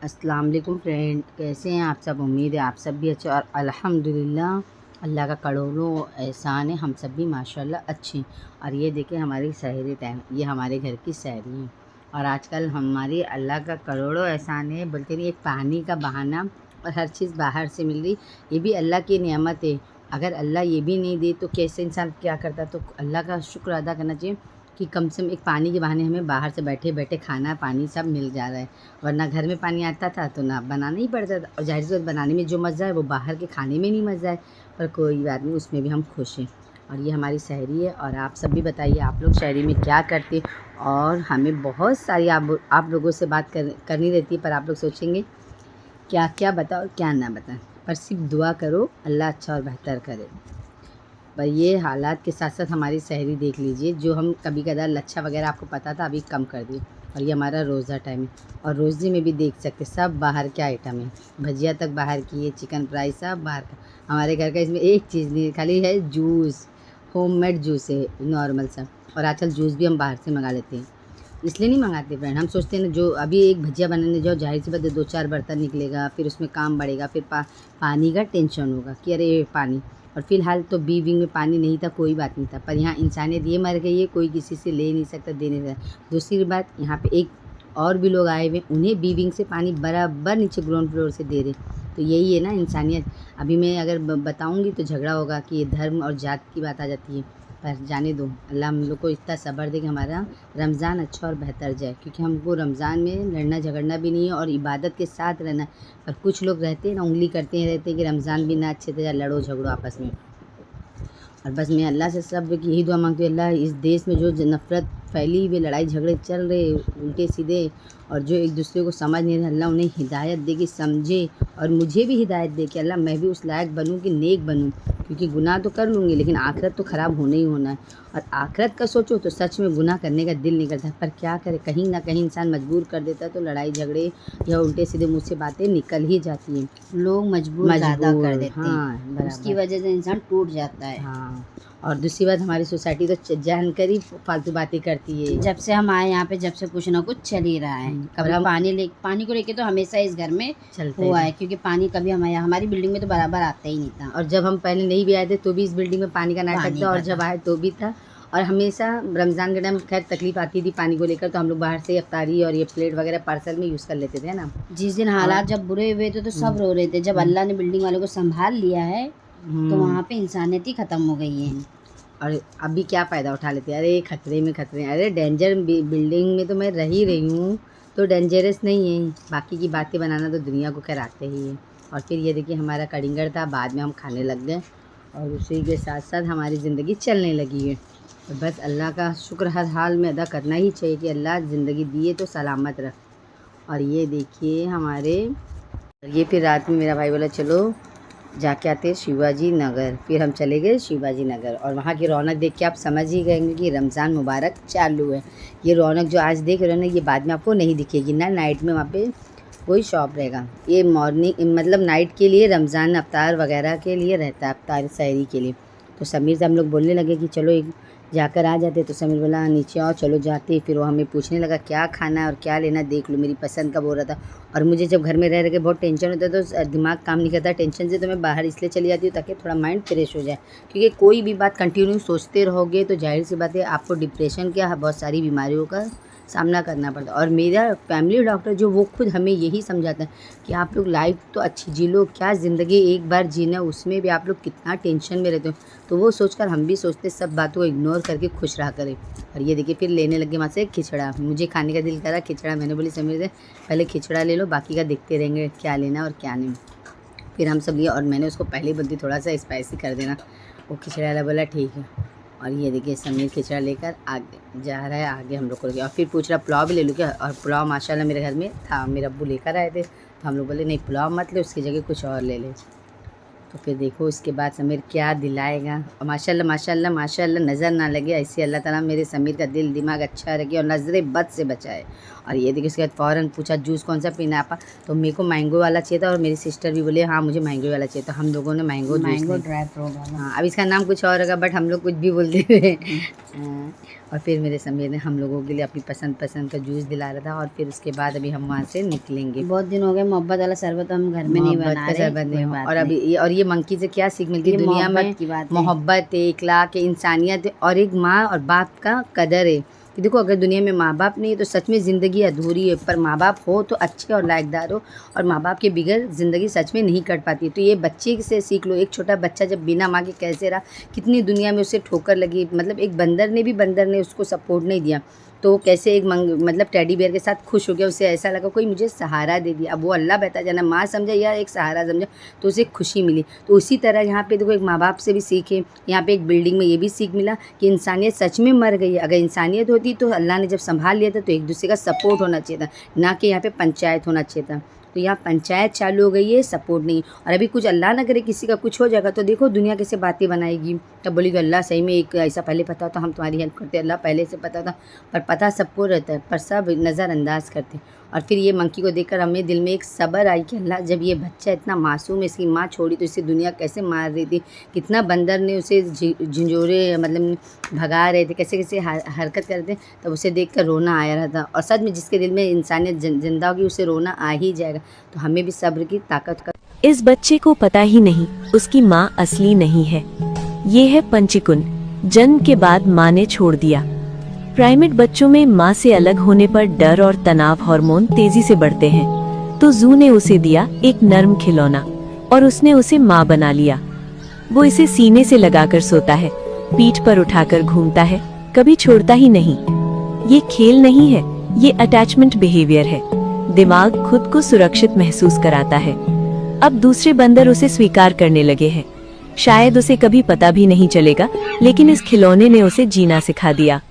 अस्सलाम वालेकुम फ्रेंड, कैसे हैं आप सब। उम्मीद है आप सब भी अच्छे और अल्हम्दुलिल्लाह अल्लाह का करोड़ों एहसान है, हम सब भी माशाल्लाह अच्छे हैं। और ये देखिए हमारी सहरी टाइम, ये हमारे घर की सहरी है। और आजकल हमारी अल्लाह का करोड़ों एहसान है, बोलते नहीं, एक पानी का बहाना और हर चीज़ बाहर से मिल रही, ये भी अल्लाह की नेमत है। अगर अल्लाह ये भी नहीं दे तो कैसे इंसान क्या करता। तो अल्लाह का शुक्र अदा करना चाहिए कि कम से कम एक पानी के बहाने हमें बाहर से बैठे बैठे खाना पानी सब मिल जा रहा है। वरना घर में पानी आता था तो ना बनाना ही पड़ता था, और ज़ाहिर सी बात बनाने में जो मज़ा है वो बाहर के खाने में नहीं मज़ा है। पर कोई बात नहीं, उसमें भी हम खुश हैं। और ये हमारी शहरी है। और आप सब भी बताइए आप लोग शहरी में क्या करते। और हमें बहुत सारी आप लोगों से बात करनी रहती है, पर आप लोग सोचेंगे क्या क्या बताओ और क्या ना बताएं। पर सिर्फ दुआ करो अल्लाह अच्छा और बेहतर करे। पर ये हालात के साथ साथ हमारी शहरी देख लीजिए, जो हम कभी कदार लच्छा वगैरह आपको पता था, अभी कम कर दिए। और ये हमारा रोज़ा टाइम है, और रोज़े में भी देख सकते सब बाहर के आइटम है। भजिया तक बाहर की है, चिकन फ्राई सब बाहर का। हमारे घर का इसमें एक चीज़ नहीं है, खाली है जूस, होममेड जूस है नॉर्मल सा। और आजकल जूस भी हम बाहर से मंगा लेते हैं। इसलिए नहीं मंगाते फ्रेंड, हम सोचते हैं ना, जो अभी एक भजिया बनाने जाओ, जाहिर सी बात है 2-4 बर्तन निकलेगा, फिर उसमें काम बढ़ेगा, फिर पानी का टेंशन होगा कि अरे पानी। और फ़िलहाल तो बी विंग में पानी नहीं था, कोई बात नहीं था, पर यहाँ इंसानियत ये मर गई है, कोई किसी से ले नहीं सकता, दे नहीं सकता। दूसरी बात, यहाँ पे एक और भी लोग आए हुए, उन्हें बी विंग से पानी बराबर नीचे ग्राउंड फ्लोर से दे रहे। तो यही है ना इंसानियत। अभी मैं अगर बताऊँगी तो झगड़ा होगा कि ये धर्म और जात की बात आ जाती है। पर जाने दो, अल्लाह हम लोग को इतना सब्र दे कि हमारा रमज़ान अच्छा और बेहतर जाए, क्योंकि हमको रमज़ान में लड़ना झगड़ना भी नहीं है और इबादत के साथ रहना। पर कुछ लोग रहते हैं ना, उंगली करते हैं रहते हैं कि रमज़ान भी ना अच्छे से जाए, लड़ो झगड़ो आपस में। और बस मैं अल्लाह से सब की यही दुआ मांगती हूँ, अल्लाह इस देश में जो नफ़रत फैली हुई, लड़ाई झगड़े चल रहे उल्टे सीधे, और जो एक दूसरे को समझ नहीं रहे, अल्लाह उन्हें हिदायत दे कि समझे। और मुझे भी हिदायत दे कि अल्लाह मैं भी उस लायक बनूँ कि नेक बनूँ, क्योंकि गुनाह तो कर लूँगी लेकिन आखिरत तो ख़राब होना ही होना है। और आखिरत का सोचो तो सच में गुनाह करने का दिल नहीं करता, पर क्या करे, कहीं ना कहीं इंसान मजबूर कर देता है, तो लड़ाई झगड़े या उल्टे सीधे मुँह से बातें निकल ही जाती हैं। लोग मजबूर ज़्यादा कर देते हैं। हाँ, उसकी बराबर। वजह से इंसान टूट जाता है। हाँ, और दूसरी बात, हमारी सोसाइटी तो जानकर ही फालतू बातें करती है। जब से हम आए यहाँ पे, जब से कुछ ना कुछ चल ही रहा है। और कभी हम पानी को लेके तो हमेशा इस घर में चलते हुआ ही। है, क्योंकि पानी कभी हमारी बिल्डिंग में तो बराबर आता ही नहीं था। और जब हम पहले नहीं भी आए थे तो भी इस बिल्डिंग में पानी का नाटक पानी था, और का जब था। आए तो भी था। और हमेशा रमज़ान के टाइम खैर तकलीफ़ आती थी पानी को लेकर, तो हम लोग बाहर से अफ्तारी और ये प्लेट वगैरह पार्सल में यूज़ कर लेते थे ना। जिस दिन हालात जब बुरे हुए थे तो सब रो रहे थे। जब अल्लाह ने बिल्डिंग वालों को संभाल लिया है तो वहाँ पे इंसानियत ही ख़त्म हो गई है। और अभी क्या फ़ायदा उठा लेते हैं, अरे खतरे में खतरे, अरे डेंजर बिल्डिंग में तो मैं रह ही रही हूँ, तो डेंजरस नहीं है। बाकी की बातें बनाना तो दुनिया को खैर आते ही है। और फिर ये देखिए हमारा कड़िंगर था, बाद में हम खाने लग गए, और उसी के साथ साथ हमारी ज़िंदगी चलने लगी है। तो बस अल्लाह का शुक्र हर हाल में अदा करना ही चाहिए कि अल्लाह ज़िंदगी दिए तो सलामत रख। और ये देखिए हमारे, ये फिर रात में मेरा भाई बोला चलो जाके आते हैं शिवाजी नगर। फिर हम चले गए शिवाजी नगर, और वहाँ की रौनक देख के आप समझ ही गए कि रमज़ान मुबारक चालू है। ये रौनक जो आज देख रहे हो ना, ये बाद में आपको नहीं दिखेगी ना। नाइट में वहाँ पे कोई शॉप रहेगा, ये मॉर्निंग मतलब नाइट के लिए, रमज़ान अफ्तार वगैरह के लिए रहता है, अफ्तार सहरी के लिए। तो समीर से हम लोग बोलने लगे कि चलो एक जाकर आ जाते। तो समीर बोला नीचे आओ, चलो जाते। फिर वो हमें पूछने लगा क्या खाना है और क्या लेना, देख लो मेरी पसंद का बोल रहा था। और मुझे जब घर में रह के बहुत टेंशन होता है तो दिमाग काम नहीं करता टेंशन से, तो मैं बाहर इसलिए चली जाती हूँ ताकि थोड़ा माइंड फ्रेश हो जाए। क्योंकि कोई भी बात कंटिन्यू सोचते रहोगे तो जाहिर सी बात है आपको डिप्रेशन क्या बहुत सारी बीमारियों का सामना करना पड़ता है। और मेरा फैमिली डॉक्टर जो, वो खुद हमें यही समझाता है कि आप लोग लाइफ तो अच्छी जी लो, क्या ज़िंदगी एक बार जीना, उसमें भी आप लोग कितना टेंशन में रहते हो। तो वो सोचकर हम भी सोचते सब बातों को इग्नोर करके खुश रहा करें। और ये देखिए फिर लेने लगे वहाँ से खिचड़ा, मुझे खाने का दिल करा खिचड़ा। मैंने बोली समीर से पहले खिचड़ा ले लो, बाकी का देखते रहेंगे क्या लेना और क्या नहीं। फिर हम सब लिए, और मैंने उसको पहले ही बोली थोड़ा सा स्पाइसी कर देना। वो खिचड़ा वाला बोला ठीक है। और ये देखिए समीर खिचड़ा लेकर आगे जा रहा है, आगे हम लोग को लेके। और फिर पूछ रहा पुलाव भी ले लूँ क्या, और पुलाव माशाल्लाह मेरे घर में था, मेरे अब्बू लेकर आए थे। तो हम लोग बोले नहीं पुलाव मत ले, उसकी जगह कुछ और ले ले। तो फिर देखो इसके बाद समीर क्या दिलाएगा। और माशाल्लाह माशाल्लाह माशाल्लाह, नज़र ना लगे ऐसे अल्लाह ताला मेरे समीर का दिल दिमाग अच्छा रखे और नज़र बद से बचाए। और ये देखिए उसके बाद फ़ौरन पूछा जूस कौन सा पीना है आपा, तो मेरे को मैंगो वाला चाहिए था और मेरी सिस्टर भी बोले हाँ मुझे मैंगो वाला चाहिए, तो हम लोगों ने मैंगो ड्राई फ्रूट वाला। हाँ, अब इसका नाम कुछ और होगा बट हम लोग कुछ भी बोलते थे। और फिर मेरे समीर ने हम लोगों के लिए अपनी पसंद का जूस दिला रहा था, और फिर उसके बाद अभी हम वहाँ से निकलेंगे। बहुत दिन हो गए मोहब्बत वाला शरबत हम घर में नहीं बना रहे, शरबत नहीं। और अभी और ये मंकी से क्या सीख मिलती है दुनिया में, मोहब्बत है, इखलाक है, इंसानियत है, और एक माँ और बाप का कदर है कि देखो अगर दुनिया में माँ बाप नहीं है तो सच में ज़िंदगी अधूरी है, पर माँ बाप हो तो अच्छे और लायकदार हो, और माँ बाप के बगैर ज़िंदगी सच में नहीं कट पाती। तो ये बच्चे से सीख लो, एक छोटा बच्चा जब बिना माँ के कैसे रहा, कितनी दुनिया में उसे ठोकर लगी, मतलब एक बंदर ने उसको सपोर्ट नहीं दिया तो वो कैसे एक मतलब टेडी बियर के साथ खुश हो गया, उसे ऐसा लगा कोई मुझे सहारा दे दिया। अब वो अल्लाह बहता जाना माँ समझा या एक सहारा समझा, तो उसे खुशी मिली। तो उसी तरह यहाँ पे देखो एक माँ बाप से भी सीखे, यहाँ पे एक बिल्डिंग में ये भी सीख मिला कि इंसानियत सच में मर गई है। अगर इंसानियत होती तो अल्लाह ने जब संभाल लिया था तो एक दूसरे का सपोर्ट होना चाहिए था, ना कि यहाँ पे पंचायत होना चाहिए था। तो यहाँ पंचायत चालू हो गई है, सपोर्ट नहीं। और अभी कुछ अल्लाह ना करे किसी का कुछ हो जाएगा तो देखो दुनिया कैसे बातें बनाएगी। तब बोली अल्लाह सही में एक ऐसा पहले पता होता हम तुम्हारी हेल्प करते, अल्लाह पहले से पता था, पर पता सबको रहता है पर सब नज़रअंदाज करते। और फिर ये मंकी को देखकर हमें दिल में एक सब्र आई कि अल्लाह जब ये बच्चा इतना मासूम है, इसकी माँ छोड़ी तो इसे दुनिया कैसे मार रही थी, कितना बंदर ने उसे झिंझोरे मतलब भगा रहे थे, कैसे कैसे हरकत कर रहे थे, तब उसे देखकर रोना आया रहा था। और सच में जिसके दिल में इंसानियत जिंदा होगी उसे रोना आ ही जाएगा। तो हमें भी सब्र की ताकत का। इस बच्चे को पता ही नहीं उसकी माँ असली नहीं है, ये है पंचीकुन, जन्म के बाद माँ ने छोड़ दिया। प्राइमेट बच्चों में माँ से अलग होने पर डर और तनाव हार्मोन तेजी से बढ़ते हैं, तो जू ने उसे दिया एक नर्म खिलौना और उसने उसे माँ बना लिया। वो इसे सीने से लगाकर सोता है, पीठ पर उठाकर घूमता है, कभी छोड़ता ही नहीं। ये खेल नहीं है, ये अटैचमेंट बिहेवियर है। दिमाग खुद को सुरक्षित महसूस कराता है। अब दूसरे बंदर उसे स्वीकार करने लगे हैं। शायद उसे कभी पता भी नहीं चलेगा, लेकिन इस खिलौने ने उसे जीना सिखा दिया।